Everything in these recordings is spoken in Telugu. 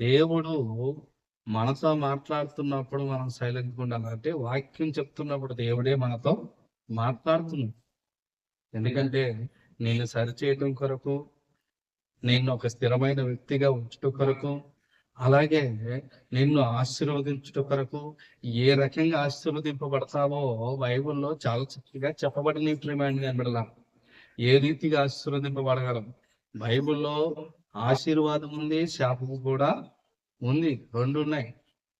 దేవుడు మనతో మాట్లాడుతున్నప్పుడు మనం సైలెంట్‌గా ఉండాలి. అంటే వాక్యం చెప్తున్నప్పుడు దేవుడే మనతో మాట్లాడుతున్నాడు. ఎందుకంటే నిన్ను సరిచేయటం కొరకు, నిన్ను ఒక స్థిరమైన వ్యక్తిగా ఉంచుట కొరకు, అలాగే నిన్ను ఆశీర్వదించుట కొరకు, ఏ రకంగా ఆశీర్వదింపబడతావో బైబిల్‌లో చాలా చక్కగా చెప్పబడిన ప్రియమైన ఏ రీతిగా ఆశీర్వదింపబడగలం. బైబిల్‌లో ఆశీర్వాదం ఉంది, శాపము కూడా ఉంది. 2 ఉన్నాయి.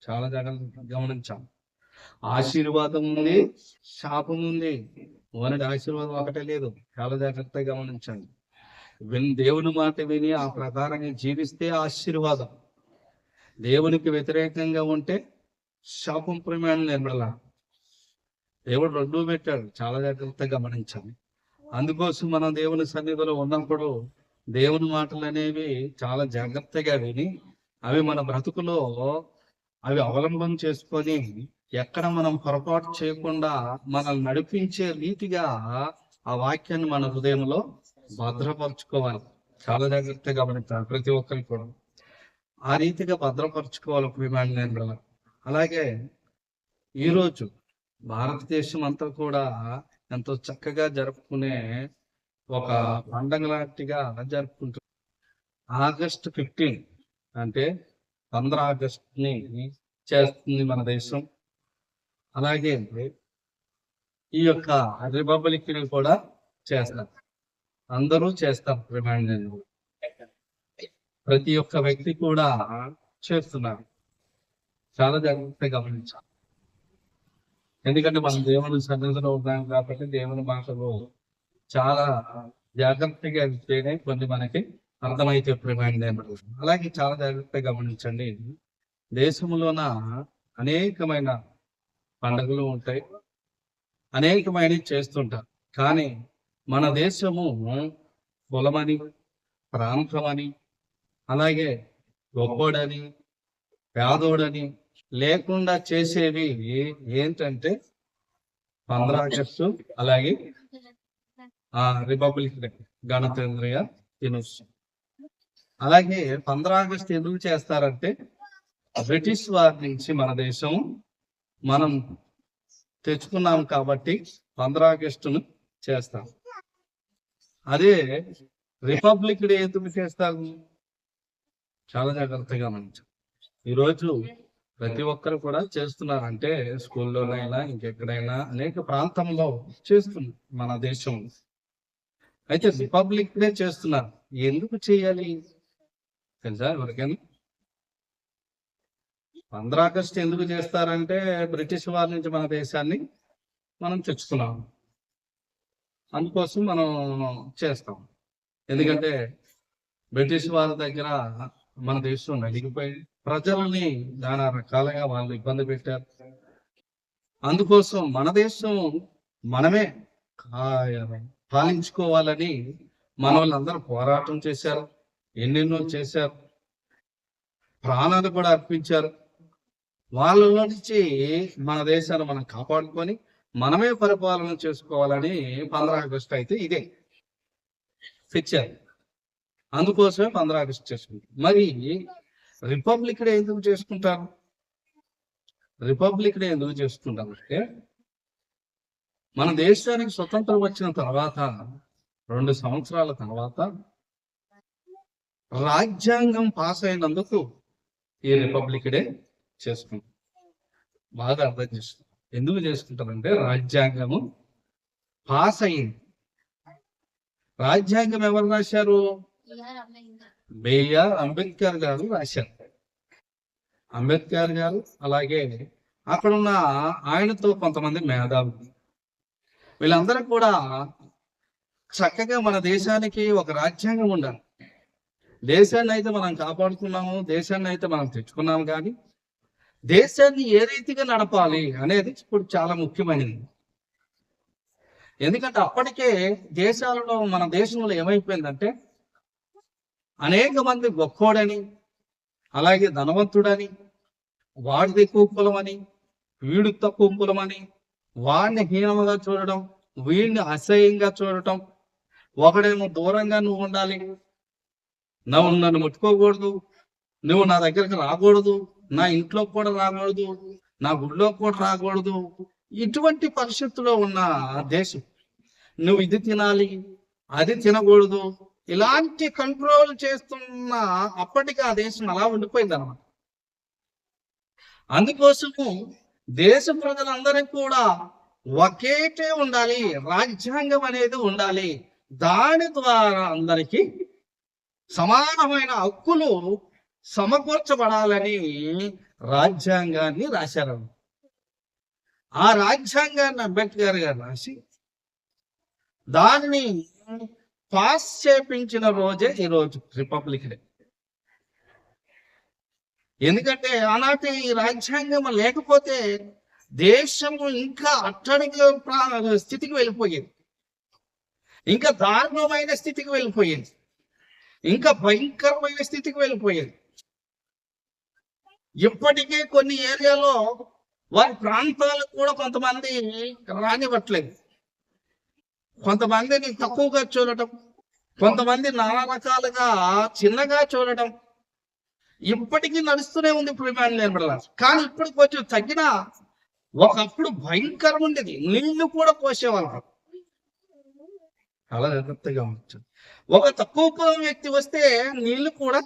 చాలా జాగ్రత్తగా గమనించాం. ఆశీర్వాదం ఉంది, శాపం ఉంది. ఓన్లీ ఆశీర్వాదం ఒకటే లేదు. చాలా జాగ్రత్తగా గమనించండి. దేవుని మాట విని ఆ ప్రకారంగా జీవిస్తే ఆశీర్వాదం. దేవునికి వ్యతిరేకంగా ఉంటే శాపం ప్రమాణం నిలబడాల. దేవుడు 2 పెట్టాడు. చాలా జాగ్రత్తగా గమనించాలి. అందుకోసం మనం దేవుని సన్నిధిలో ఉన్నప్పుడు దేవుని మాటలు అనేవి చాలా జాగ్రత్తగా విని అవి మన బ్రతుకులో అవి అవలంబన చేసుకొని ఎక్కడ మనం పొరపాటు చేయకుండా మనల్ని నడిపించే రీతిగా ఆ వాక్యాన్ని మన హృదయంలో భద్రపరచుకోవాలి. చాలా జాగ్రత్తగా గమనించాలి ప్రతి ఒక్కరికి కూడా. ఆ రీతిగా భద్రపరచుకోవాలి ప్రియమైన. అలాగే ఈరోజు భారతదేశం అంతా కూడా ఎంతో చక్కగా జరుపుకునే ఒక పండగ లాంటిగా జరుపుకుంటుంది. ఆగస్టు 15 అంటే 15 ఆగస్టుని చేస్తుంది మన దేశం. అలాగే ఈ యొక్క రిపబ్లిక్ ని కూడా చేస్తారు. అందరూ చేస్తారు. ప్రతి ఒక్క వ్యక్తి కూడా చేస్తున్నారు. చాలా జాగ్రత్తగా గమనించాలి. ఎందుకంటే మనం దేవుని సన్నిధిలో ఉన్నాం కాబట్టి దేవుని మాటలు చాలా జాగ్రత్తగా వింటేనే కొన్ని మనకి అర్థమైతే ప్రియమైనది. అలాగే చాలా జాగ్రత్తగా గమనించండి. దేశంలోన అనేకమైన పండుగలు ఉంటాయి, అనేకమైనవి చేస్తుంటారు. కానీ మన దేశము కులమని, ప్రాంతమని, అలాగే గొప్పోడని, పేదోడని లేకుండా చేసేవి ఏంటంటే 15 ఆగస్టు, అలాగే రిపబ్లిక్ డే, గణతంత్ర దినోత్సవం. అలాగే 15 ఆగస్టు ఎందుకు చేస్తారంటే బ్రిటిష్ వారి నుంచి మన దేశం మనం తెచ్చుకున్నాం కాబట్టి 15 ఆగస్టును చేస్తాం. అదే రిపబ్లిక్ డే ఎందుకు చేస్తారు? చాలా జాగ్రత్తగా గమనించాం. ఈరోజు ప్రతి ఒక్కరు కూడా చేస్తున్నారంటే స్కూల్లోనైనా ఇంకెక్కడైనా అనేక ప్రాంతంలో చేస్తున్నారు మన దేశం. అయితే రిపబ్లిక్ డే చేస్తున్నారు. ఎందుకు చేయాలి తెలుసా ఎవరికైనా? 15 ఆగస్టు ఎందుకు చేస్తారంటే బ్రిటిష్ వారి నుంచి మన దేశాన్ని మనం తెచ్చుకున్నాం, అందుకోసం మనం చేస్తాం. ఎందుకంటే బ్రిటిష్ వారి దగ్గర మన దేశం నలిగిపోయి ప్రజల్ని నానా రకాలుగా వాళ్ళు ఇబ్బంది పెట్టారు. అందుకోసం మన దేశం మనమే పాలించుకోవాలని మన వాళ్ళందరూ పోరాటం చేశారు, ఎన్నెన్నో చేశారు, ప్రాణాలు కూడా అర్పించారు. వాళ్ళలో నుంచి మన దేశాన్ని మనం కాపాడుకొని మనమే పరిపాలన చేసుకోవాలని 15 ఆగస్టు అయితే ఇదే ఫిక్స్ అయ్యారు. అందుకోసమే 15 ఆగస్టు చేసుకుంటారు. మరి రిపబ్లిక్ డే ఎందుకు చేసుకుంటారు? రిపబ్లిక్ డే ఎందుకు చేసుకుంటారంటే మన దేశానికి స్వతంత్రం వచ్చిన తర్వాత 2 సంవత్సరాల తర్వాత రాజ్యాంగం పాస్ అయినందుకు ఈ రిపబ్లిక్ డే చేసుకుంటాం. బాగా అర్థం చేసుకుంటాం. ఎందుకు చేసుకుంటారంటే రాజ్యాంగము పాస్ అయింది. రాజ్యాంగం ఎవరు రాశారు? బిఆర్ అంబేద్కర్ గారు రాశారు. అంబేద్కర్ గారు, అలాగే అక్కడున్న ఆయనతో కొంతమంది మేధావులు, వీళ్ళందరూ కూడా చక్కగా మన దేశానికి ఒక రాజ్యాంగం ఉండాలి. దేశాన్ని అయితే మనం కాపాడుకున్నాము, దేశాన్ని అయితే మనం తెచ్చుకున్నాము, కానీ దేశాన్ని ఏ రీతిగా నడపాలి అనేది ఇప్పుడు చాలా ముఖ్యమైనది. ఎందుకంటే అప్పటికే దేశాలలో మన దేశంలో ఏమైపోయిందంటే అనేక మంది గొప్పోడని, అలాగే ధనవంతుడని, వాడిది ఎక్కువ కులమని, వీడు తక్కువ కులమని, వాడిని హీనంగా చూడటం, వీడిని అసహ్యంగా చూడటం, ఒకడేమో దూరంగా నువ్వు ఉండాలి, నన్ను ముట్టుకోకూడదు, నువ్వు నా దగ్గరికి రాకూడదు, నా ఇంట్లోకి కూడా రాకూడదు, నా గుడిలోకి కూడా రాకూడదు. ఇటువంటి పరిస్థితుల్లో ఉన్న దేశం. నువ్వు ఇది తినాలి, అది తినకూడదు, ఇలాంటి కంట్రోల్ చేస్తున్న అప్పటికి ఆ దేశం అలా ఉండిపోయింది అనమాట. అందుకోసము దేశ ప్రజలందరికీ కూడా ఒకేటే ఉండాలి, రాజ్యాంగం అనేది ఉండాలి. దాని ద్వారా అందరికీ సమానమైన హక్కులు సమకూర్చబడాలని రాజ్యాంగాన్ని రాశారు. ఆ రాజ్యాంగాన్ని అంబేద్కర్ గారు రాసి దానిని పాస్ చేపించిన రోజే ఈరోజు రిపబ్లిక్ డే. ఎందుకంటే ఆనాటి ఈ రాజ్యాంగం లేకపోతే దేశము ఇంకా అట్టడికి స్థితికి వెళ్ళిపోయేది, ఇంకా దారుణమైన స్థితికి వెళ్ళిపోయేది, ఇంకా భయంకరమైన స్థితికి వెళ్ళిపోయేది. ఇప్పటికే కొన్ని ఏరియాలో వారి ప్రాంతాలకు కూడా కొంతమంది రానివ్వట్లేదు. కొంతమందిని తక్కువగా చూడటం, కొంతమంది నానా రకాలుగా చిన్నగా చూడటం ఇప్పటికీ నడుస్తూనే ఉంది. కానీ ఇప్పుడు కొంచెం తగ్గిన, ఒకప్పుడు భయంకరం ఉండేది. నీళ్లు కూడా పోసేవాళ్ళు. చాలా జాగ్రత్తగా ఉంటుంది. ఒక తక్కువ కులం వ్యక్తి వస్తే నీళ్లు కూడా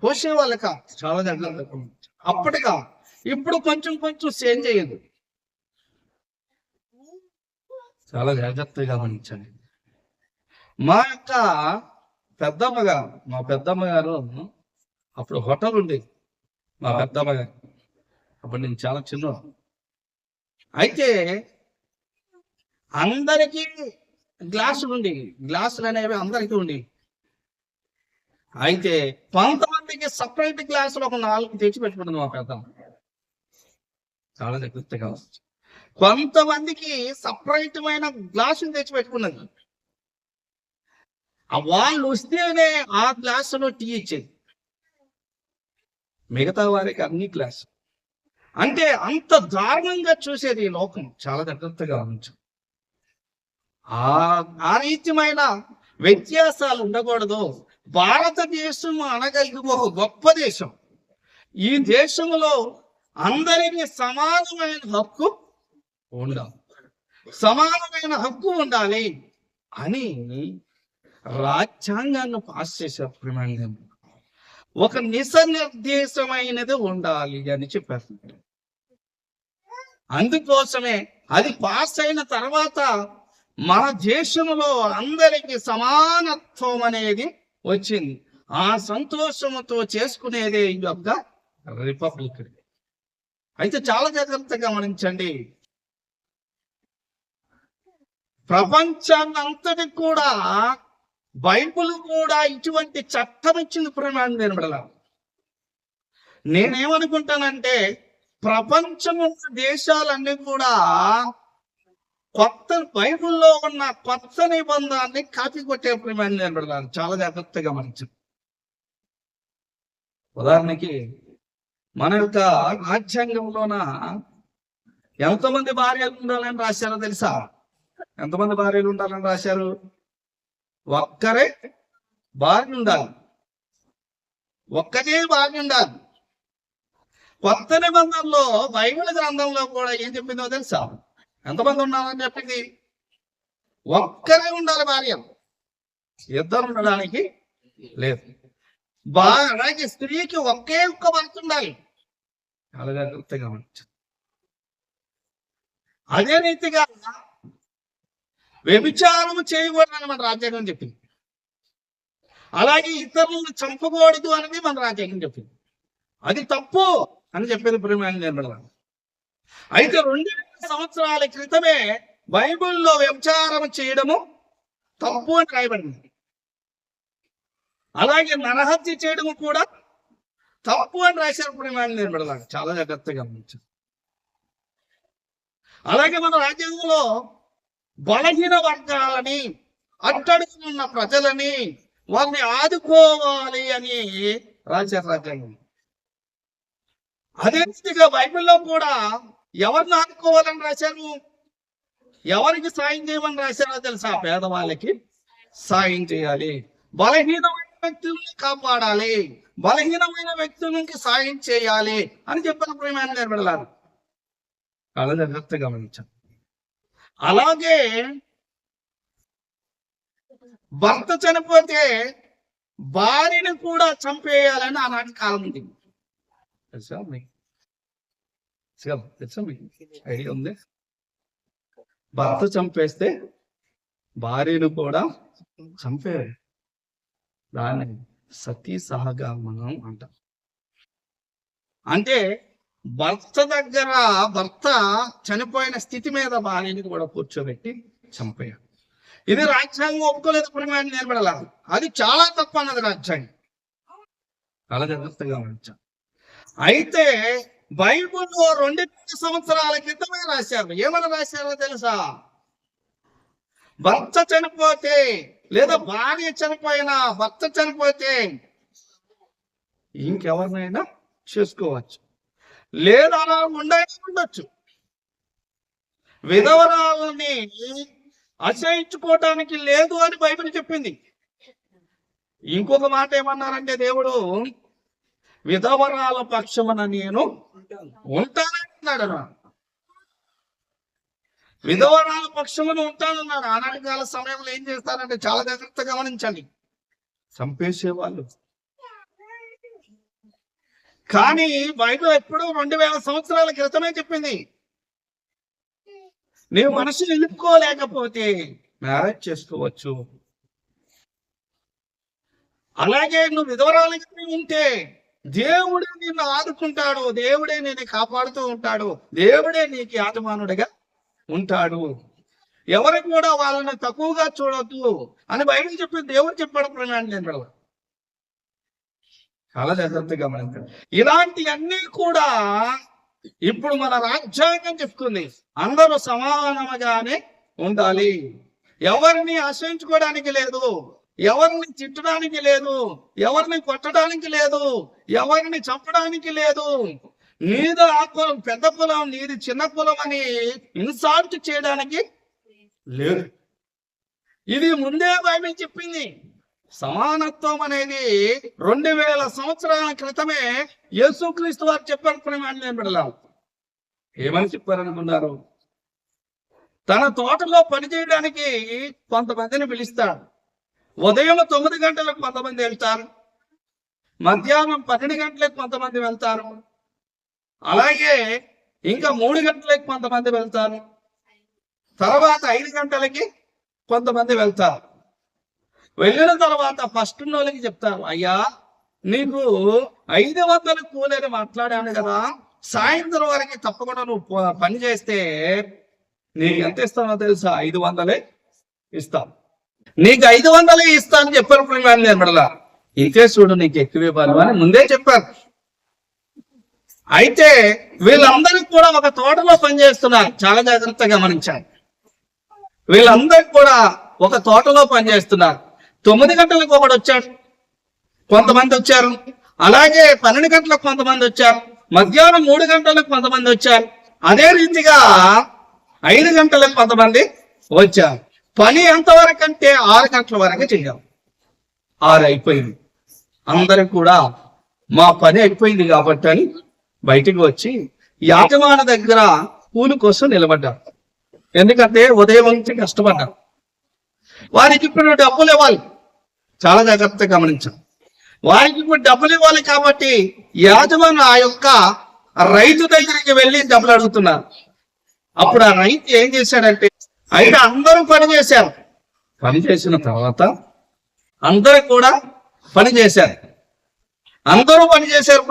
పోసేవాళ్ళు కాదు. చాలా జాగ్రత్తగా ఉంటుంది. అప్పటికా ఇప్పుడు కొంచెం కొంచెం చేంజ్ అయ్యేది. చాలా జాగ్రత్తగా గమనించండి. మా యొక్క మా పెద్దమ్మ గారు అప్పుడు హోటల్ ఉండేది. మా పెద్దమ్మ గారు అప్పుడు నేను చాలా చిన్న. అయితే అందరికీ గ్లాసులు ఉండేవి, గ్లాసులు అనేవి అందరికీ ఉండేవి. అయితే కొంతమందికి సపరేట్ గ్లాసులు ఒక 4 తెచ్చి పెట్టుకుంటుంది మా పెద్దమ్మ. చాలా జాగ్రత్తగా వస్తుంది. కొంతమందికి సపరేటమైన గ్లాసులు తెచ్చి పెట్టుకున్నది. వాళ్ళు వస్తేనే ఆ గ్లాసులో టీ ఇచ్చేది, మిగతా వారికి అన్ని గ్లాసు. అంటే అంత దారుణంగా చూసేది ఈ లోకం. చాలా జాగ్రత్తగా ఉంచు. ఆ రీతిమైన వ్యత్యాసాలు ఉండకూడదు. భారతదేశం అనగలిగి ఒక గొప్ప దేశం. ఈ దేశంలో అందరికీ సమానమైన హక్కు ఉండాలి, సమానమైన హక్కు ఉండాలి అని రాజ్యాంగాన్ని పాస్ చేశారు. ప్రిమాంగం ఒక నిసనిర్దేశమైనది ఉండాలి అని చెప్పారు. అందుకోసమే అది పాస్ అయిన తర్వాత మన దేశంలో అందరికీ సమానత్వం అనేది వచ్చింది. ఆ సంతోషంతో చేసుకునేదే ఈ యొక్క రిపబ్లిక్. అయితే చాలా జాగ్రత్తగా గమనించండి. ప్రపంచాన్ని అంతటి కూడా బైబిల్ కూడా ఇటువంటి చట్టం ఇచ్చింది. ప్రేమ నేనేమనుకుంటానంటే ప్రపంచం దేశాలన్నీ కూడా కొత్త బైబిల్లో ఉన్న కొత్త నిబంధనాన్ని కాపీ కొట్టే ప్రేమ. చాలా జాగ్రత్తగా గమనించండి. ఉదాహరణకి మన యొక్క రాజ్యాంగంలోన ఎంతమంది భార్యలు ఉండాలని రాశారో తెలుసా? ఎంతమంది భార్యలు ఉండాలని రాశారు? ఒక్కరే భార్య ఉండాలి, ఒక్కటే భార్య ఉండాలి. కొత్త నిబంధనలో బైబిల్ గ్రంథంలో కూడా ఏం చెప్పిందో తెలుసా? ఎంతమంది ఉన్నారని చెప్పింది? ఒక్కరే ఉండాలి భార్య, ఇద్దరు ఉండడానికి లేదు. అలాగే స్త్రీకి ఒకే ఒక్క భర్త ఉండాలి. చాలా జాగ్రత్తగా గమనించండి. అదే రీతిగా వ్యభిచారం చేయకూడదని మన రాజ్యాంగం చెప్పింది. అలాగే ఇతరులను చంపకూడదు అనేది మన రాజ్యాంగం చెప్పింది. అది తప్పు అని చెప్పేది ప్రేమ. అయితే 2000 సంవత్సరాల క్రితమే బైబిల్లో వ్యభిచారం చేయడము తప్పు అని రాయబడింది. అలాగే నరహత్య చేయడము కూడా తప్పు అని రాశారు ప్రేమ. చాలా జాగ్రత్తగా గమనించారు. అలాగే మన రాజ్యాంగంలో బలహీన వర్గాలని, అట్టడుగున్న ప్రజలని వారిని ఆదుకోవాలి అని రాశారు రాజ్యాంగం. అదే రీతిగా బైబిల్లో కూడా ఎవరిని ఆదుకోవాలని రాశారు? ఎవరికి సాయం చేయమని రాశారో తెలుసా? పేదవాళ్ళకి సాయం చేయాలి, బలహీనమైన వ్యక్తులను కాపాడాలి, బలహీనమైన వ్యక్తులకి సాయం చేయాలి అని చెప్పిన ప్రియమైన నిలబడాలి. చాలా జాగ్రత్తగా గమనించాలి. అలాగే భర్త చనిపోతే భార్యను కూడా చంపేయాలని ఆనాటి కాలం ఉంది. తెలుసా మీకు ఐడియా ఉంది? భర్త చంపేస్తే భార్యను కూడా చంపేయాలి. దాన్ని సతీ సహగమనం అంటారు. అంటే భర్త చనిపోయిన స్థితి మీద భార్యని కూడా కూర్చోబెట్టి చంపేయాలి. ఇది రాజ్యాంగం ఒప్పుకోలేదు, ప్రియమైన నిలబడాలి. అది చాలా తప్పు అన్నది రాజ్యాంగం. చాలా జాగ్రత్తగా ఉంచాలి. అయితే బైబిల్లో 2,000 సంవత్సరాల క్రితమే రాశారు. ఏమని రాశారో తెలుసా? భర్త చనిపోతే లేదా భార్య చనిపోయినా, భర్త చనిపోతే ఇంకెవరినైనా చేసుకోవచ్చు, లేదా ఉండొచ్చు. విధవరాలని అసహించుకోవటానికి లేదు అని బైబిల్ చెప్పింది. ఇంకొక మాట ఏమన్నారంటే, దేవుడు విధవరాల పక్షమున నేను ఉంటానన్నాడు. విధవరాల పక్షమున ఉంటానన్నాడు. ఆనాటి కాల సమయంలో ఏం చేస్తారంటే, చాలా జాగ్రత్తగా గమనించండి, చంపేసేవాళ్ళు. కానీ బైబిల్ ఎప్పుడూ 2,000 సంవత్సరాల క్రితమే చెప్పింది, నీవు మనసు నిలుపుకోలేకపోతే మ్యారేజ్ చేసుకోవచ్చు. అలాగే నువ్వు విధవరాలుగా ఉంటే దేవుడే నిన్ను ఆదుకుంటాడు, దేవుడే నేను కాపాడుతూ ఉంటాడు, దేవుడే నీకు యాజమానుడిగా ఉంటాడు, ఎవరు కూడా వాళ్ళని తక్కువగా చూడొద్దు అని బైబిల్ చెప్పింది. దేవుడు చెప్పాడు. నేను చాలా జాగ్రత్తగా గమనించండి. ఇలాంటివన్నీ కూడా ఇప్పుడు మన రాజ్యాంగం చెప్తుంది. అందరూ సమానముగానే ఉండాలి, ఎవరిని ఆశ్రయించుకోవడానికి లేదు, ఎవరిని తిట్టడానికి లేదు, ఎవరిని కొట్టడానికి లేదు, ఎవరిని చంపడానికి లేదు. నీది ఆ కులం పెద్ద కులం, నీది చిన్న కులం అని ఇన్సాల్ట్ చేయడానికి లేదు. ఇది ముందే బైబిల్ చెప్పింది. సమానత్వం అనేది 2,000 సంవత్సరాల క్రితమే యేసుక్రీస్తు వారు చెప్పారు. ఏమని చెప్పారనుకున్నారు? తన తోటలో పనిచేయడానికి కొంతమందిని పిలుస్తాడు. ఉదయం 9 గంటలకు కొంతమంది వెళ్తారు, మధ్యాహ్నం 12 గంటలకు కొంతమంది వెళ్తారు, అలాగే ఇంకా 3 గంటలకు కొంతమంది వెళ్తారు, తర్వాత 5 గంటలకి కొంతమంది వెళ్తారు. వెళ్ళిన తర్వాత ఫస్ట్ వాళ్ళకి చెప్తారు, అయ్యా నీకు 500 కూలని మాట్లాడాను కదా, సాయంత్రం వరకు తప్పకుండా నువ్వు పని చేస్తే నీకు ఎంత ఇస్తానో తెలుసా? 500 ఇస్తాను. నీకు 500 ఇస్తానని చెప్పారు. ఇంతే చూడు, నీకు ఎక్కువ ఇవ్వాలి అని ముందే చెప్పారు. అయితే వీళ్ళందరూ కూడా ఒక తోటలో పనిచేస్తున్నారు. చాలా జాగ్రత్తగా గమనించాలి. వీళ్ళందరూ కూడా ఒక తోటలో పనిచేస్తున్నారు. 9 గంటలకు ఒకడు వచ్చాడు, కొంతమంది వచ్చారు, అలాగే 12 గంటలకు కొంతమంది వచ్చారు, మధ్యాహ్నం 3 గంటలకు కొంతమంది వచ్చారు, అదే రీతిగా 5 గంటలకు కొంతమంది వచ్చారు. పని ఎంతవరకు అంటే 6 గంటల వరకు చేయాలి. 6 అయిపోయింది. అందరూ కూడా మా పని అయిపోయింది కాబట్టి అని బయటికి వచ్చి యాజమాన దగ్గర కూలి కోసం నిలబడ్డారు. ఎందుకంటే ఉదయం నుంచి కష్టపడ్డారు. వారికి ఇప్పుడు డబ్బులు ఇవ్వాలి. చాలా జాగ్రత్తగా గమనించాలి. వారికి ఇప్పుడు డబ్బులు ఇవ్వాలి కాబట్టి యాజమాను ఆ యొక్క రైతు దగ్గరికి వెళ్ళి డబ్బులు అడుగుతున్నారు. అప్పుడు ఆ రైతు ఏం చేశాడంటే, అయితే అందరూ పని చేశారు. పని చేసిన తర్వాత అందరూ కూడా పని చేశారు. అందరూ పని చేశారు.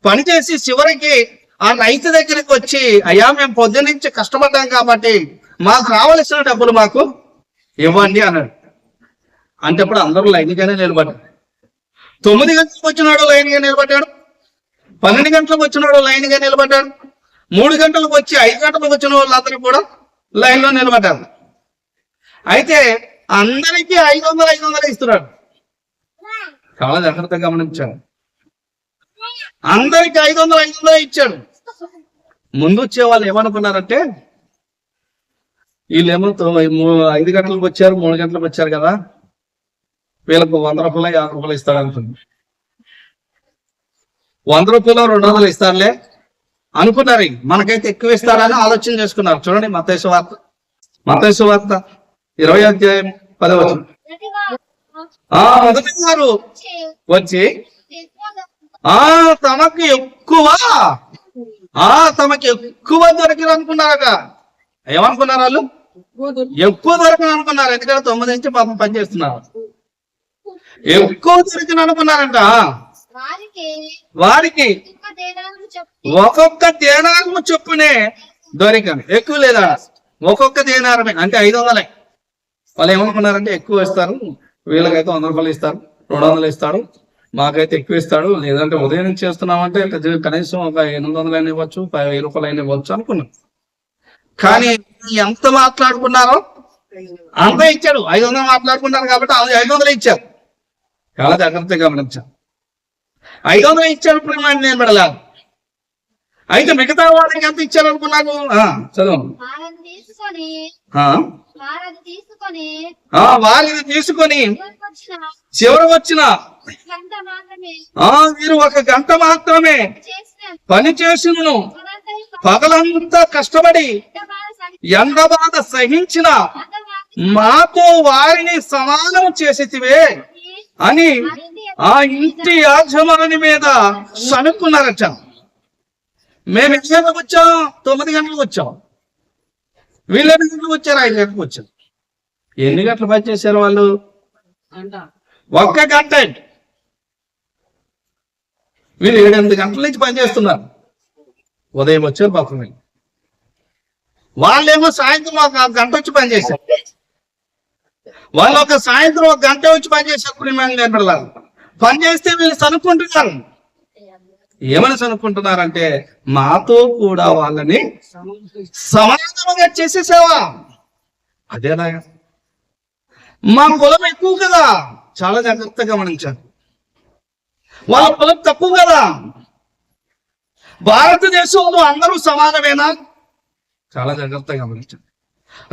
పని చేసి చివరికి ఆ రైతు దగ్గరికి వచ్చి, అయ్యా మేము పొద్దున్నుంచి కష్టపడ్డాం కాబట్టి మాకు రావాల్సిన డబ్బులు మాకు ఇవ్వండి అన్నాడు. అంటే అప్పుడు అందరూ లైన్గానే నిలబడ్డారు. 9 గంటలకు వచ్చినాడు లైన్గా నిలబడ్డాడు, 12 గంటలకు వచ్చినాడు లైన్గా నిలబడ్డాడు, 3 గంటలకు వచ్చి 5 గంటలకు వచ్చిన వాళ్ళందరూ కూడా లైన్లో నిలబడ్డారు. అయితే అందరికీ 500 ఇస్తున్నాడు. చాలా జాగ్రత్తగా గమనించాడు. అందరికి 500 ఇచ్చాడు. ముందు వచ్చే వాళ్ళు ఏమనుకున్నారంటే, వీళ్ళేమో 5 గంటలకు వచ్చారు, 3 గంటలకు వచ్చారు కదా, వీళ్ళకు 100 రూపాయలు 50 రూపాయలు ఇస్తాడు అనుకుంది. 100 రూపాయలు 200 ఇస్తారులే అనుకున్నారు. మనకైతే ఎక్కువ ఇస్తారని ఆలోచన చేసుకున్నారు. చూడండి మత్తయి సువార్త 20 అధ్యాయం 10వ వచనం. మొదటి వారు వచ్చి తమకు ఎక్కువ దొరికిన అనుకున్నారట. ఏమనుకున్నారు వాళ్ళు? ఎక్కువ దొరకని అనుకున్నారు. ఎందుకంటే 9 నుంచి పాపం పనిచేస్తున్నారు. ఎక్కువ దొరికిన అనుకున్నారంట. వారికి ఒక్కొక్క దేనారము చొప్పునే దొరికాను. ఎక్కువ లేదా? ఒక్కొక్క దేనారమే అంటే 500. వాళ్ళు ఏమనుకున్నారంటే ఎక్కువ ఇస్తారు, వీళ్ళకైతే 100 రూపాయలు ఇస్తారు, 200 ఇస్తాడు, మాకైతే ఎక్కువ ఇస్తాడు. లేదంటే ఉదయం నుంచి చేస్తున్నామంటే కనీసం ఒక 800 అయినా ఇవ్వచ్చు, 1000 రూపాయలు అయినా ఇవ్వచ్చు అనుకున్నాం. కానీ ఎంత మాట్లాడుకున్నారో అంత ఇచ్చాడు. 500 మాట్లాడుకున్నారు కాబట్టి 500 ఇచ్చారు. చాలా జాగ్రత్తగా గమనించాను. 500 ఇచ్చాడు. ఇప్పుడు నేను పెడలా. అయితే మిగతా వాళ్ళకి ఎంత ఇచ్చారు అనుకున్నాను? చదువు. వారిని తీసుకొని చివరి వచ్చిన మీరు 1 గంట మాత్రమే పని చేసినను పగలంతా కష్టపడి ఎండ బాధ సహించిన మాతో వారిని సమానం చేసేటివే అని ఆ ఇంటి యాజమాని మీద సనుక్కున్నారట. మేము ఎన్ని గంటలకు వచ్చాం? 9 గంటలకు వచ్చాం. వీళ్ళు ఎన్ని గంటలకు వచ్చారు? 5 గంటలకు వచ్చారు. ఎన్ని గంటలు పని చేశారు వాళ్ళు? 1 గంట. వీళ్ళు 7-8 గంటల నుంచి పనిచేస్తున్నారు. ఉదయం వచ్చారు పాపం. వాళ్ళేమో సాయంత్రం 1 గంట వచ్చి పనిచేశారు. వాళ్ళు సాయంత్రం 1 గంట వచ్చి పనిచేశారు. పని చేస్తే వీళ్ళు సనుక్కుంటున్నారు. ఏమని సనుక్కుంటున్నారంటే మాతో కూడా వాళ్ళని సమానంగా చేసేసావా? అదేలాగా మా కులం ఎక్కువ కదా. చాలా జాగ్రత్తగా గమనించారు. వాళ్ళ కులం తక్కువ కదా. భారతదేశంలో అందరూ సమానమేనా? చాలా జాగ్రత్తగా గమనించారు.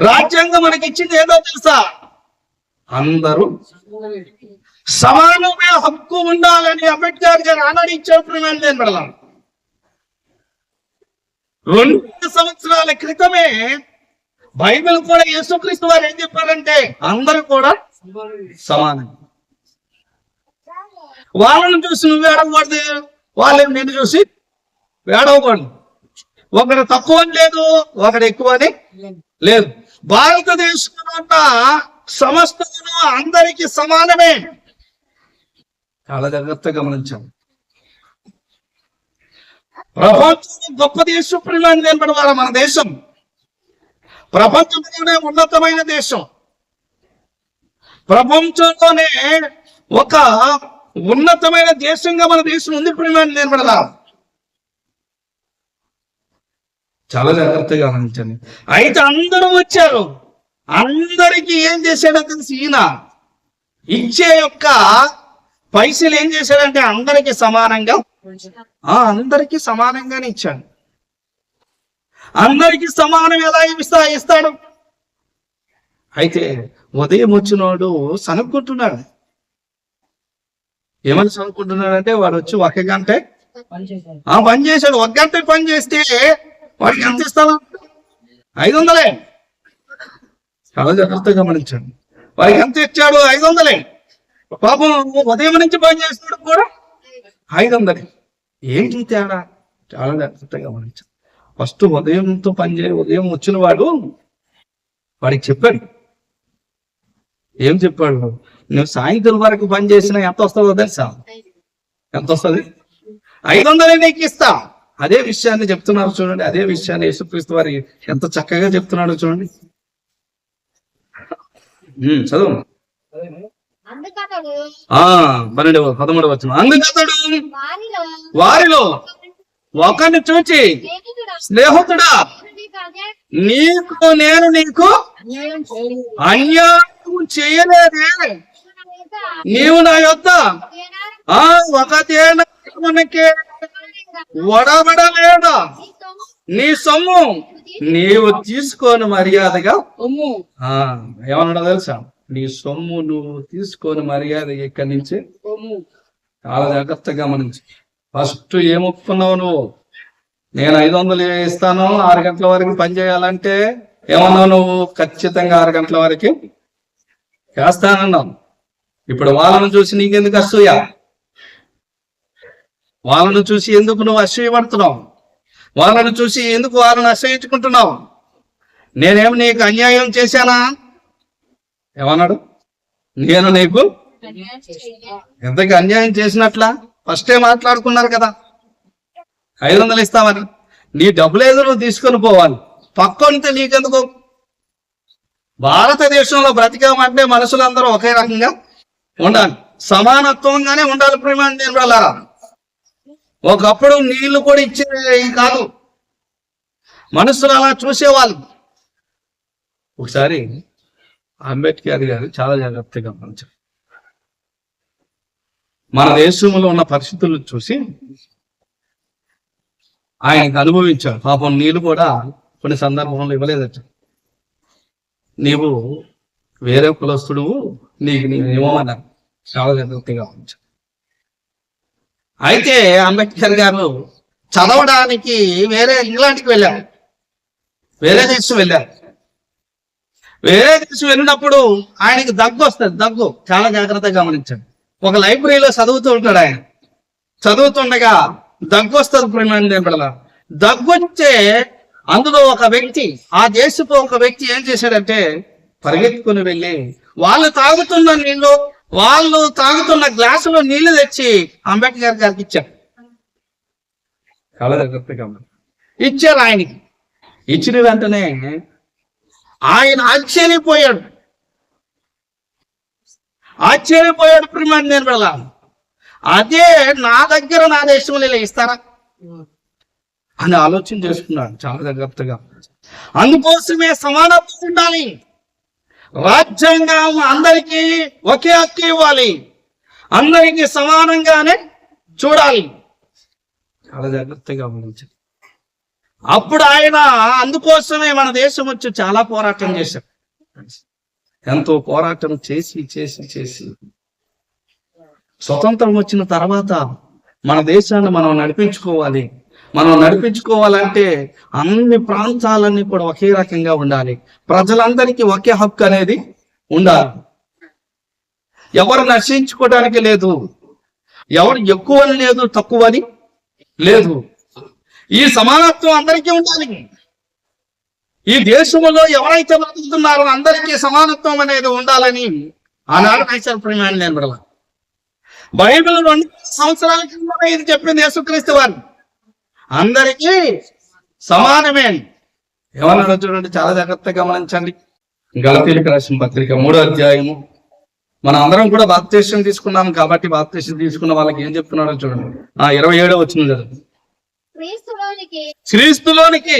రాజ్యాంగం మనకి ఇచ్చింది ఏదో తెలుసా? అందరూ సమానమే హక్కు ఉండాలని అంబేద్కర్ గారు ఆనాడు ఇచ్చారు. నేను పెడదాం. 2 సంవత్సరాల క్రితమే బైబిల్ కూడా యేసుక్రీస్తు వారు ఏం చెప్పారంటే అందరూ కూడా సమానం. వాళ్ళని చూసి నువ్వు ఏడవకూడదు, వాళ్ళని నేను చూసి ఏడవకూడదు. ఒకడు తక్కువ అని లేదు, ఒకడు ఎక్కువ అని లేదు. భారతదేశంలో ఉన్న సమస్తను అందరికీ సమానమే. చాలా జాగ్రత్తగా గమనించాను. ప్రపంచంలో గొప్ప దేశం ప్రియమైన మన దేశం ప్రపంచంలోనే ఉన్నతమైన దేశం. ప్రపంచంలోనే ఒక ఉన్నతమైన దేశంగా మన దేశం ఉంది. ప్రియమైన చాలా జాగ్రత్తగా గమనించండి. అయితే అందరూ వచ్చారు. అందరికీ ఏం చేశాడో తెలిసి ఈయన ఇచ్చే యొక్క పైసలు ఏం చేశాడంటే అందరికీ సమానంగానే ఇచ్చాడు. అందరికీ సమానం ఎలా ఇస్తాడు? అయితే ఉదయం వచ్చినోడు సనుక్కుంటున్నాడు. ఏమని సనుక్కుంటున్నాడంటే వాడు వచ్చి 1 గంట పని చేశాడు. 1 గంట పని చేస్తే వాడికి ఎంత ఇస్తాడు? 500. చాలా జాగ్రత్తగా గమనించండి. వాడికి ఎంత ఇచ్చాడు? 500. పాపం ఉదయం నుంచి పని చేసినాడు కూడా 500. ఏంటి తేడా? చాలా జాగ్రత్తగా గమనించండి. ఫస్ట్ ఉదయం వచ్చిన వాడికి చెప్పాడు. ఏం చెప్పాడు? నువ్వు సాయంత్రం వరకు పని చేసినా ఎంత వస్తుందో తెలుసా? ఎంత వస్తుంది? 500 నీకు ఇస్తా. అదే విషయాన్ని చెప్తున్నారు చూడండి. అదే విషయాన్ని యేసుక్రీస్తు వారి ఎంత చక్కగా చెప్తున్నాడు చూడండి. చదువు. 13వ వచనం. అందుకతడు వారిలో ఒకరిని చూచి, స్నేహితుడా, నీకు అన్యాయం చేయలేదే. నీవు నా యొద్ద 1 దేనారమునకే వడబడలేదా? నీ సొమ్ము నీవు తీసుకొని మర్యాదగా ఏమన్నాడో తెలుసా? నీ సొమ్ము నువ్వు తీసుకొని మర్యాద ఇక్కడి నుంచి చాలా జాగ్రత్తగా గమనించు. ఫస్ట్ ఏం ఒప్పుకున్నావు నువ్వు? నేను 500 ఇస్తాను, 6 గంటల వరకు పని చేయాలంటే ఏమన్నావు నువ్వు? ఖచ్చితంగా 6 గంటల వరకు చేస్తానన్నావు. ఇప్పుడు వాళ్ళను చూసి నీకెందుకు అసూయ? వాళ్ళను చూసి ఎందుకు నువ్వు అసూయపడుతున్నావు? వాళ్ళను చూసి ఎందుకు వాళ్ళని అసూయించుకుంటున్నావు? నేనేం నీకు అన్యాయం చేశానా? ఏమన్నాడు? నేను నీకు ఎంతకి అన్యాయం చేసినట్లా? ఫస్టే మాట్లాడుకున్నారు కదా 500 ఇస్తామని. నీ డబ్బులు ఏదో నువ్వు తీసుకొని పోవాలి, పక్కంటే నీకెందుకు? భారతదేశంలో బ్రతికామంటే మనుషులందరూ ఒకే రకంగా ఉండాలి, సమానత్వంగానే ఉండాలి. ప్రేమ వల్ల ఒకప్పుడు నీళ్లు కూడా ఇచ్చే కాదు, మనుషులు అలా చూసేవాళ్ళు. ఒకసారి అంబేద్కర్ గారు చాలా జాగ్రత్తగా గమనించారు. మన దేశంలో ఉన్న పరిస్థితులను చూసి ఆయనకు అనుభవించాడు. పాపం నీళ్ళు కూడా కొన్ని సందర్భంలో ఇవ్వలేదట. నీవు వేరే కులస్తుడు, నీకు నీవు ఇవ్వమన్నారు. చాలా జాగ్రత్తగా గమనించాడు. అయితే అంబేద్కర్ గారు చదవడానికి వేరే ఇంగ్లాండ్కి వెళ్ళారు, వేరే దేశం వెళ్ళారు. వేరే దేశం వెళ్ళినప్పుడు ఆయనకి దగ్గు వస్తుంది. దగ్గు చాలా జాగ్రత్తగా గమనించాడు. ఒక లైబ్రరీలో చదువుతూ ఉంటాడు. ఆయన చదువుతుండగా దగ్గు వస్తుంది. ప్రేమ దగ్గు వస్తే అందులో ఒక వ్యక్తి, ఆ దేశపు ఒక వ్యక్తి ఏం చేశాడంటే పరిగెత్తుకుని వెళ్ళి వాళ్ళు తాగుతున్న గ్లాసులో నీళ్లు తెచ్చి అంబేద్కర్ గారికి ఇచ్చారు. చాలా జాగ్రత్తగా ఇచ్చారు. ఆయనకి ఇచ్చిన వెంటనే ఆయన ఆశ్చర్యపోయాడు. ప్రేమ అదే నా దగ్గర నా దేశంలో ఇలా ఇస్తారా అని ఆలోచన చేసుకున్నాడు చాలా జాగ్రత్తగా. అందుకోసమే సమానత్వం ఉండాలి. రాజ్యాంగం అందరికీ ఒకే హక్కు ఇవ్వాలి, అందరికీ సమానంగానే చూడాలి. చాలా జాగ్రత్తగా గమనించాలి. అప్పుడు ఆయన అందుకోసమే మన దేశం వచ్చి చాలా పోరాటం చేశారు. ఎంతో పోరాటం చేసి చేసి చేసి స్వతంత్రం వచ్చిన తర్వాత మన దేశాన్ని మనం నడిపించుకోవాలంటే అన్ని ప్రాంతాలన్నీ కూడా ఒకే రకంగా ఉండాలి. ప్రజలందరికీ ఒకే హక్కు అనేది ఉండాలి. ఎవరు నశించుకోవడానికి లేదు, ఎవరు ఎక్కువని లేదు, తక్కువని లేదు. ఈ సమానత్వం అందరికీ ఉండాలి. ఈ దేశంలో ఎవరైతే బ్రతుకుతున్నారో అందరికీ సమానత్వం అనేది ఉండాలని ఆనాడు రాశారు. ప్రేమ బైబిల్ 2 సంవత్సరాల కింద ఇది చెప్పింది యేసుక్రీస్తు వారు. అందరికీ సమానమే. ఏమన్నా చూడండి, చాలా జాగ్రత్తగా గమనించండి. గలతీయులకు రాసిన పత్రిక 3వ అధ్యాయము. మనం అందరం కూడా బాప్తిసం తీసుకున్నాం కాబట్టి బాప్తిసం తీసుకున్న వాళ్ళకి ఏం చెప్తున్నాడో చూడండి. 27వ వచనం కదా, క్రీస్తులోనికి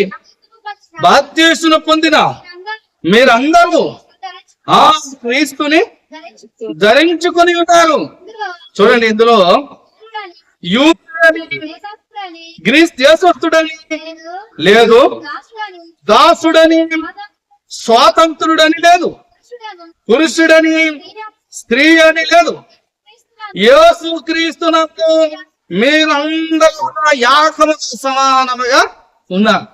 బాప్తిసం పొందిన మీరందరూ ఆ క్రీస్తుని ధరించుకొని ఉంటారు. చూడండి, ఇందులో గ్రీస్ దేశస్థుడని లేదు, దాసుడని స్వాతంత్రుడని లేదు, పురుషుడని స్త్రీ అని లేదు. యేసు క్రీస్తునందు మీరందరూ యాకము సమానముగా ఉన్నారు.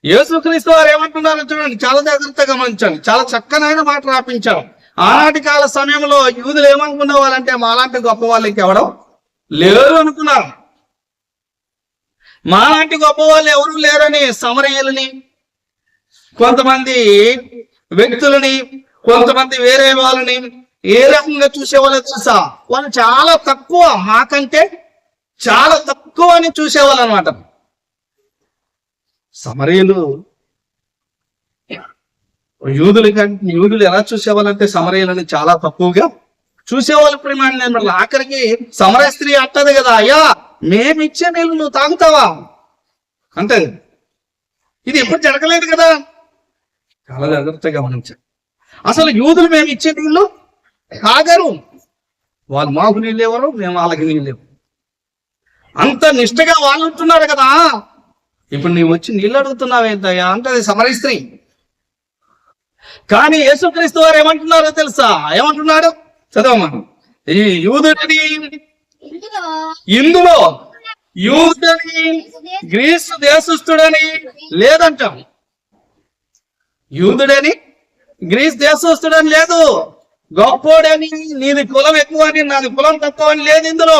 యేసుక్రీస్తు వారు ఏమంటున్నారో చూడండి, చాలా జాగ్రత్తగా గమనించండి. చాలా చక్కనైన మాట రాపించారు. ఆనాటి కాల సమయంలో యూదులు ఏమనుకునే వాళ్ళంటే మాలాంటి గొప్ప వాళ్ళకి ఎవడం లేరు అనుకున్నారు. మాలాంటి గొప్ప వాళ్ళు ఎవరు లేరని సమరయులని, కొంతమంది వ్యక్తులని, కొంతమంది వేరే వాళ్ళని ఏ రకంగా చూసేవాళ్ళో తెలుసా? వాళ్ళు చాలా తక్కువ, మాకంటే చాలా తక్కువ అని చూసేవాళ్ళు అనమాట. సమరయులు యూదులు ఎలా చూసేవాళ్ళంటే సమరయులని చాలా తక్కువగా చూసేవాళ్ళు. ప్రేమ ఆఖరికి సమరయ స్త్రీ అంటది కదా, అయ్యా మేమిచ్చే నీళ్ళు నువ్వు తాగుతావా అంటే ఇది ఎప్పుడు జరగలేదు కదా. చాలా జాగ్రత్తగా గమనించారు. అసలు యూదులు మేము ఇచ్చే నీళ్ళు తాగరు, వాళ్ళు మాకు నీళ్ళు ఎవరు, మేము వాళ్ళకి నీళ్ళు లేవు. అంత నిష్ఠగా వాళ్ళు ఉంటున్నారు కదా. ఇప్పుడు నీవు వచ్చి నీళ్ళు అడుగుతున్నావేంటయ్యా అంటే అది సమరయ స్త్రీ. కానీ యేసుక్రీస్తు వారు ఏమంటున్నారో తెలుసా? ఏమంటున్నాడు? చదవమ్మా. ఈ యూదుడని ఇందులో యూదుడని గ్రీసు దేశస్థుడని లేదంటాం. యూదుడని గ్రీస్ దేశస్తుడని లేదు, గొప్పోడని, నీది కులం ఎక్కువ అని నాది కులం తక్కువ అని లేదు. ఇందులో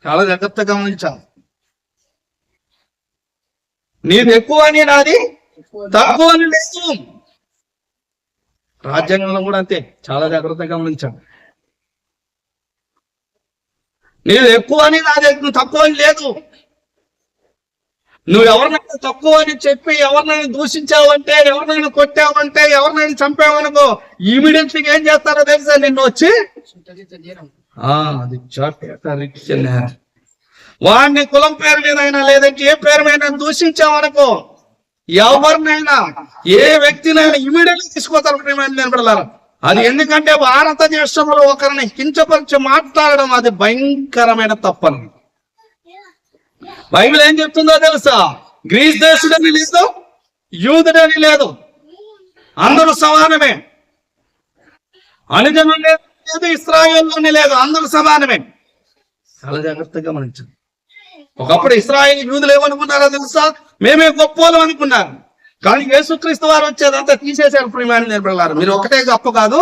చాలా జాగ్రత్తగా గమనించాలి. నీది ఎక్కువ అని నాది తక్కువ అని లేదు. రాజ్యాంగంలో కూడా అంతే, చాలా జాగ్రత్తగా గమనించాలి. నీది ఎక్కువ అని నాది తక్కువ అని లేదు. నువ్వు ఎవరినైనా తక్కువ అని చెప్పి ఎవరినైనా దూషించావంటే, ఎవరినైనా కొట్టావంటే, ఎవరినైనా చంపావనుకో, ఇమీడియట్లీ ఏం చేస్తారో తెలుసా? నిన్ను వచ్చి వాడిని కులం పేరు మీద అయినా లేదంటే ఏ పేరు మీద దూషించావనుకో, ఎవరినైనా ఏ వ్యక్తినైనా ఇమీడియట్లీ తీసుకుపోతారు నిలబడారు. అది ఎందుకంటే భారతదేశంలో ఒకరిని కించపరిచి మాట్లాడడం అది భయంకరమైన తప్పని బైబిల్ ఏం చెప్తుందో తెలుసా? గ్రీస్ దేశుడని లేదు, యూదుడని లేదు, అందరూ సమానమే. అనుజనులు లేదు, ఇశ్రాయేలుని లేదు, అందరూ సమానమే. చాలా జాగ్రత్తగా గమనించండి. ఒకప్పుడు ఇశ్రాయేలు యూదులు ఏమనుకున్నారో తెలుసా? మేమే గొప్పోళ్ళం అనుకున్నారు. కానీ యేసుక్రీస్తు వారు వచ్చేదంతా తీసేశారు. ప్రియమైన నిలబడారు. మీరు ఒకటే గొప్ప కాదు,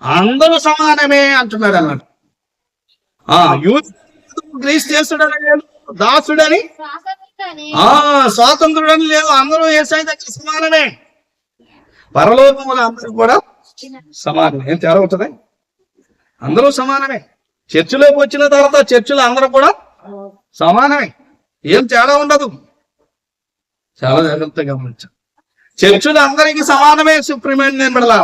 అందరూ సమానమే అంటున్నాడు అన్నట్టు. యూదు గ్రీస్ దేశుడని లేదు, దాసుడని స్వాతంత్రుడని లేదు, అందరూ యేసయ్య దగ్గర సమానమే. పరలోకములో అందరూ కూడా సమానమే. ఏం తేడా ఉంటుంది? అందరూ సమానమే. చర్చిలోకి వచ్చిన తర్వాత చర్చిలో అందరూ కూడా సమానమే, ఏం తేడా ఉండదు. చాలా జాగ్రత్తగా గమనించాలి. చర్చిలో అందరికీ సమానమే. సుప్రీమైన నిలబడాల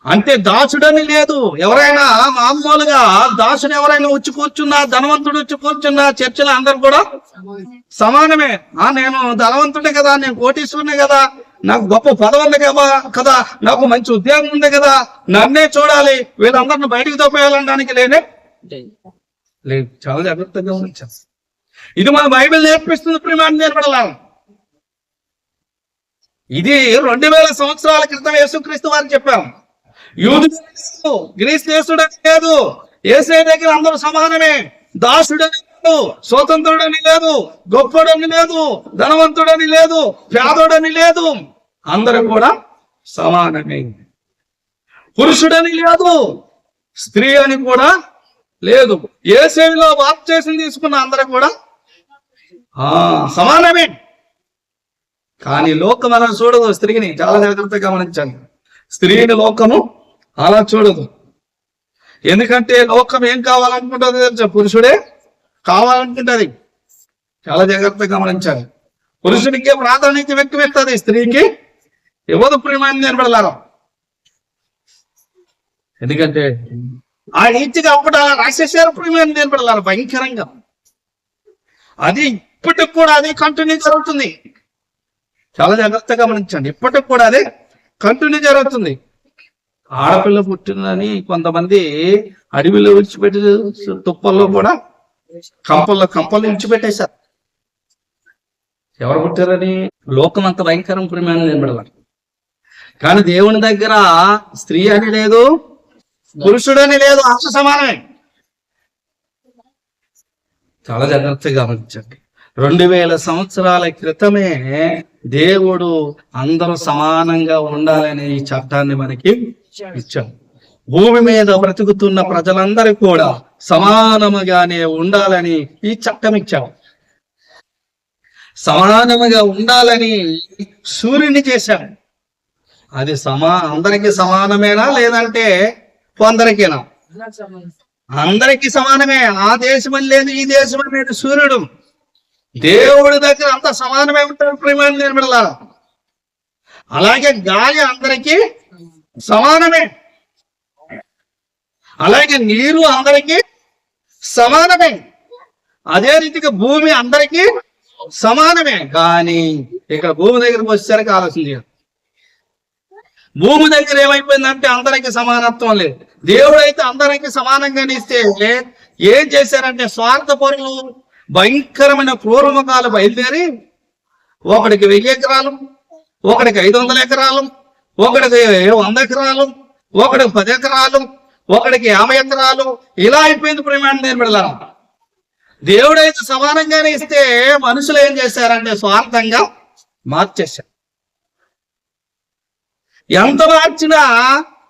అంటే దాసుడని లేదు. ఎవరైనా మామూలుగా దాసుడు ఎవరైనా వచ్చి కూర్చున్నా, ధనవంతుడు వచ్చి కూర్చున్నా, చర్చిలో అందరు కూడా సమానమే. నేను ధనవంతుడే కదా, నేను కోటీశ్వరునే కదా, నాకు గొప్ప పదవి ఉంది కదా, నాకు మంచి ఉద్యోగం ఉంది కదా, నన్నే చూడాలి, వీళ్ళందరిని బయటికి తోపేయాలనడానికి లేదు. చాలా జాగ్రత్తగా ఉంచాలి. ఇది మన బైబిల్ నేర్పిస్తుంది. ప్రియమైన నిలబడాలి. ఇది 2000 సంవత్సరాల క్రితం యేసుక్రీస్తు వారు చెప్పాం. యూదుడు గ్రీస్ దేశుడని లేదు, యేసయ్య దగ్గర అందరూ సమానమే. దాసుడని లేదు, స్వతంత్రుడని లేదు, గొప్పడని లేదు, ధనవంతుడని లేదు, పేదోడని లేదు, అందరూ కూడా సమానమే. పురుషుడని లేదు, స్త్రీ అని కూడా లేదు. యేసయ్యలో బాప్తిసం తీసుకున్న అందరూ కూడా సమానమే. కానీ లోకం అలా చూడదు స్త్రీని. చాలా జాగ్రత్తగా గమనించండి. స్త్రీని లోకము అలా చూడదు. ఎందుకంటే లోకం ఏం కావాలనుకుంటుంది తెలుసా? పురుషుడే కావాలనుకుంటుంది. చాలా జాగ్రత్తగా గమనించాలి. పురుషుడికి ప్రాధాన్యత వ్యక్తం ఇస్తుంది, స్త్రీకి ఇవ్వదు. ప్రియమైన నిలబడాలి. ఎందుకంటే ఆ నీతిగా ఒకటి అలా రాసేసారు. ప్రియమైన నిలబడాలి భయంకరంగా. అది ఇప్పటికి కూడా అదే కంటిన్యూ జరుగుతుంది. చాలా జాగ్రత్తగా గమనించండి. ఇప్పటికి కూడా అదే కంటిన్యూ జరుగుతుంది. ఆడపిల్ల పుట్టిందని కొంతమంది అడవిలో విడిచిపెట్టి, తుప్పల్లో కూడా కంపల్లో విడిచిపెట్టేశారు. ఎవరు పుట్టారని? లోకం అంత భయంకరం. ప్రియమైన నిలబడాలి. కానీ దేవుని దగ్గర స్త్రీ అని లేదు, పురుషుడని లేదు, అంత సమానమే. చాలా జాగ్రత్తగా గమనించండి. 2000 సంవత్సరాల క్రితమే దేవుడు అందరూ సమానంగా ఉండాలని ఈ చట్టాన్ని మనకి ఇచ్చాడు. భూమి మీద బ్రతుకుతున్న ప్రజలందరూ కూడా సమానముగానే ఉండాలని ఈ చట్టం ఇచ్చాడు. సమానముగా ఉండాలని సూర్యుని చేశాడు. అది అందరికీ సమానమేనా లేదంటే కొందరికేనా? అందరికీ సమానమే. ఆ దేశం లేదు, ఈ దేశం లేదు. సూర్యుడు దేవుడి దగ్గర అంత సమానమే ఉంటాడు. ప్రియమైన నిలబడాల. అలాగే గాలి అందరికీ సమానమే, అలాగే నీరు అందరికీ సమానమే, అదే రీతిగా భూమి అందరికీ సమానమే. కానీ ఇక్కడ భూమి దగ్గరకు వచ్చేసరికి ఆలోచన చేయాలి. భూమి దగ్గర ఏమైపోయిందంటే అందరికీ సమానత్వం లేదు. దేవుడు అయితే అందరికీ సమానంగా ఇస్తే ఏం చేశారంటే స్వార్థపరులు, భయంకరమైన క్రూరముఖాలు బయలుదేరి ఒకడికి 1000 ఎకరాలు, ఒకడికి 500 ఎకరాలు, ఒకడికి 100 ఎకరాలు, ఒకడికి 10 ఎకరాలు, ఒకడికి 50 ఎకరాలు, ఇలా అయిపోయింది ప్రేమాన్ని నేను పెడతాను. దేవుడైతే సమానంగానే ఇస్తే మనుషులు ఏం చేశారంటే స్వార్థంగా మార్చేశారు. ఎంత మార్చినా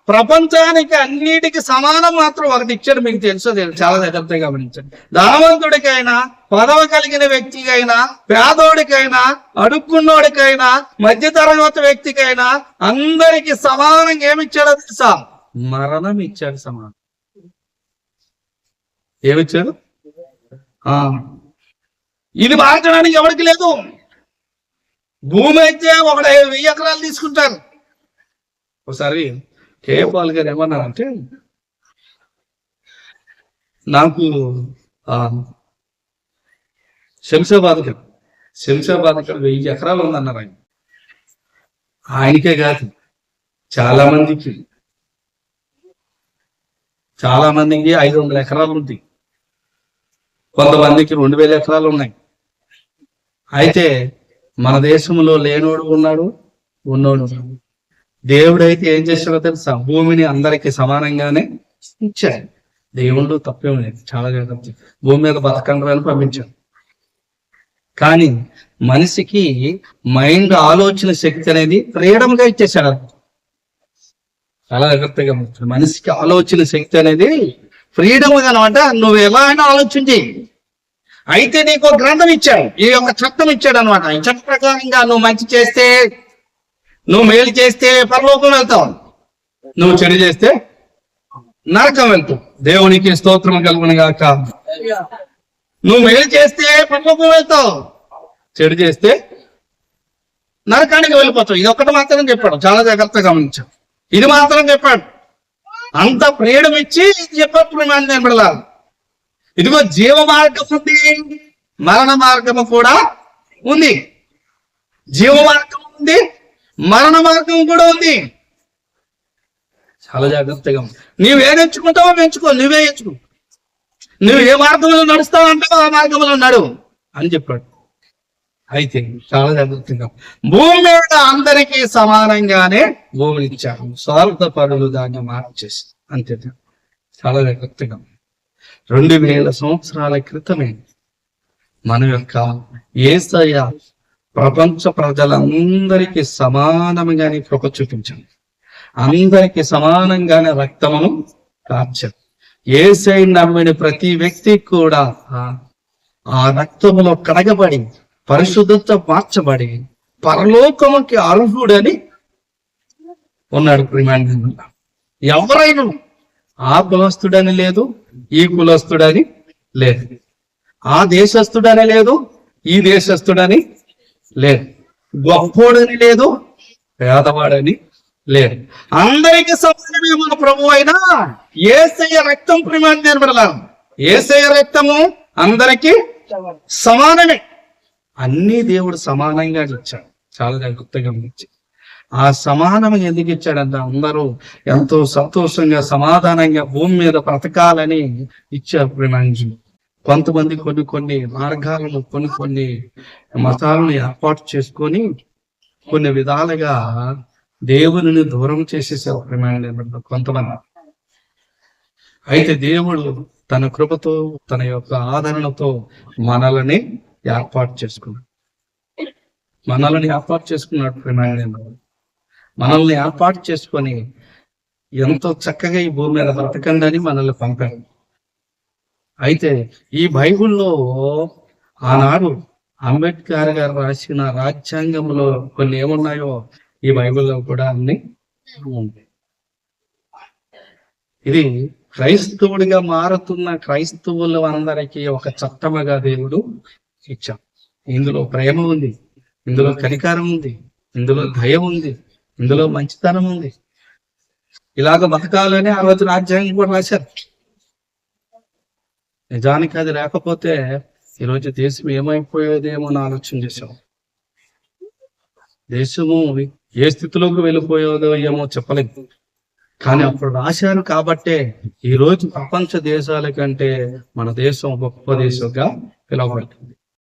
ప్రపంచానికి అన్నిటికీ సమానం మాత్రం ఒకటి ఇచ్చాడు. మీకు తెలుసో చాలా జాగ్రత్తగా గమనించండి. ధనవంతుడికైనా, పదవి కలిగిన వ్యక్తికైనా, పేదోడికైనా, అడుక్కున్నోడికైనా, మధ్యతరగతి వ్యక్తికైనా అందరికి సమానంగా ఏమిచ్చాడో తెలుసా? మరణం ఇచ్చాడు. సమానం ఏమిచ్చాడు? ఇది మార్చడానికి ఎవరికి లేదు. భూమి అయితే 1000 ఎకరాలు తీసుకుంటారు. ఒకసారి కేపాల్ గారు ఏమన్నారంటే, నాకు శంషాబాద్ 1000 ఎకరాలు ఉందన్నారు. ఆయనకే కాదు, చాలా మందికి 500 ఎకరాలు ఉంది, కొంతమందికి 2000 ఎకరాలు ఉన్నాయి. అయితే మన దేశంలో లేనోడు ఉన్నాడు, ఉన్నోడు ఉన్నాడు. దేవుడైతే ఏం చేశాడో తెలుసా? భూమిని అందరికి సమానంగానే ఇచ్చాడు. దేవుళ్ళు తప్పేం లేదు, చాలా జాగ్రత్త. భూమి మీద బతకండి అని పంపించాడు. కానీ మనిషికి మైండ్, ఆలోచన శక్తి అనేది ఫ్రీడమ్ గా ఇచ్చేసాడు. చాలా జాగ్రత్తగా మనిషికి ఆలోచన శక్తి అనేది ఫ్రీడమ్ గా అనమాట. నువ్వు ఎలా అయినా ఆలోచించి. అయితే నీకు ఒక గ్రంథం ఇచ్చాడు, ఈ యొక్క చట్టం ఇచ్చాడు అనమాట. ఈ చట్ట ప్రకారంగా నువ్వు మంచి చేస్తే, నువ్వు మేలు చేస్తే పరలోకం వెళ్తావు, నువ్వు చెడు చేస్తే నరకం వెళ్తావు. దేవునికి స్తోత్రం కలుగును గాక. నువ్వు మేలు చేస్తే పరలోకం వెళ్తావు, చెడు చేస్తే నరకానికి వెళ్ళిపోతావు. ఇది ఒక్కటి మాత్రం చెప్పాడు, చాలా జాగ్రత్తగా గమనించావు. ఇది మాత్రం చెప్పాడు. అంత ఫ్రీడమ్ ఇచ్చి చెప్పప్పుడు నేను పెడలాలి. ఇదిగో జీవ మార్గం ఉంది, మరణ మార్గము కూడా ఉంది. జీవ మార్గం ఉంది, మరణ మార్గం కూడా ఉంది. చాలా జాగ్రత్తగా నీవేం ఎంచుకుంటావో ఎంచుకో, నువ్వే ఎంచుకో. నువ్వు ఏ మార్గంలో నడుస్తావు అంటావో ఆ మార్గంలో నడు అని చెప్పాడు. అయితే చాలా జాగ్రత్తగా భూమి మీద అందరికీ సమానంగానే భూమిని ఇచ్చారు. స్వార్థపరులు దాన్ని మార్చేసి అంతే. చాలా జాగ్రత్తగా 2000 సంవత్సరాల క్రితమే మన యొక్క యేసయ్య ప్రపంచ ప్రజలందరికీ సమానంగానే కృప చూపించాడు. అందరికీ సమానంగానే రక్తమును కార్చాడు. యేసయ్య నమ్మిన ప్రతి వ్యక్తి కూడా ఆ రక్తములో కడగబడి, పరిశుద్ధత మార్చబడి, పరలోకముకి అర్హుడని ఉన్నాడు. ప్రియమైన ఎవరైనా ఆ కులస్తుడని లేదు, ఈ కులస్తుడని లేదు, ఆ దేశస్తుడని లేదు, ఈ దేశస్తుడని లేదు, గొప్పోడని లేదు, పేదవాడని లేదు. అందరికీ సమానమే మన ప్రభు అయినా యేసయ్య రక్తం ప్రియమైన నిలబడాలి. యేసయ్య రక్తము అందరికీ సమానమే. అన్ని దేవుడు సమానంగా ఇచ్చాడు. చాలా జాగ్రత్తగా ఇచ్చి ఆ సమానం ఎందుకు ఇచ్చాడంటే అందరూ ఎంతో సంతోషంగా సమాధానంగా భూమి మీద బ్రతకాలని ఇచ్చారు. ప్రేమాంజులు కొంతమంది కొన్ని మార్గాలను, కొన్ని మతాలను ఏర్పాటు చేసుకొని కొన్ని విధాలుగా దేవుని దూరం చేసేసారు. ప్రేమాంజులు కొంతమంది. అయితే దేవుడు తన కృపతో, తన యొక్క ఆదరణతో మనల్ని ఏర్పాటు చేసుకున్నాడు. ప్రేమాంజులు మనల్ని ఏర్పాటు చేసుకొని ఎంతో చక్కగా ఈ భూమి మీద బ్రతకండి అని మనల్ని పంపాడు. అయితే ఈ బైబిల్లో ఆనాడు అంబేద్కర్ గారు రాసిన రాజ్యాంగంలో కొన్ని ఏమున్నాయో ఈ బైబిల్లో కూడా అన్ని ఉంటాయి. ఇది క్రైస్తవుడిగా మారుతున్న క్రైస్తవులు అందరికీ ఒక చట్టముగా దేవుడు ఇచ్చాడు. ఇందులో ప్రేమ ఉంది, ఇందులో కనికారం ఉంది, ఇందులో దయ ఉంది, ఇందులో మంచితనం ఉంది. ఇలాగ బతకాలని ఆ రోజు రాజ్యాంగం కూడా రాశారు. నిజానికి అది లేకపోతే ఈరోజు దేశం ఏమైపోయేదేమో అని ఆలోచన చేశాం. దేశము ఏ స్థితిలోకి వెళ్ళిపోయేదో ఏమో చెప్పలేదు. కానీ అప్పుడు రాశారు కాబట్టే ఈ రోజు ప్రపంచ దేశాల కంటే మన దేశం గొప్ప దేశంగా పిలువబడుతుంది.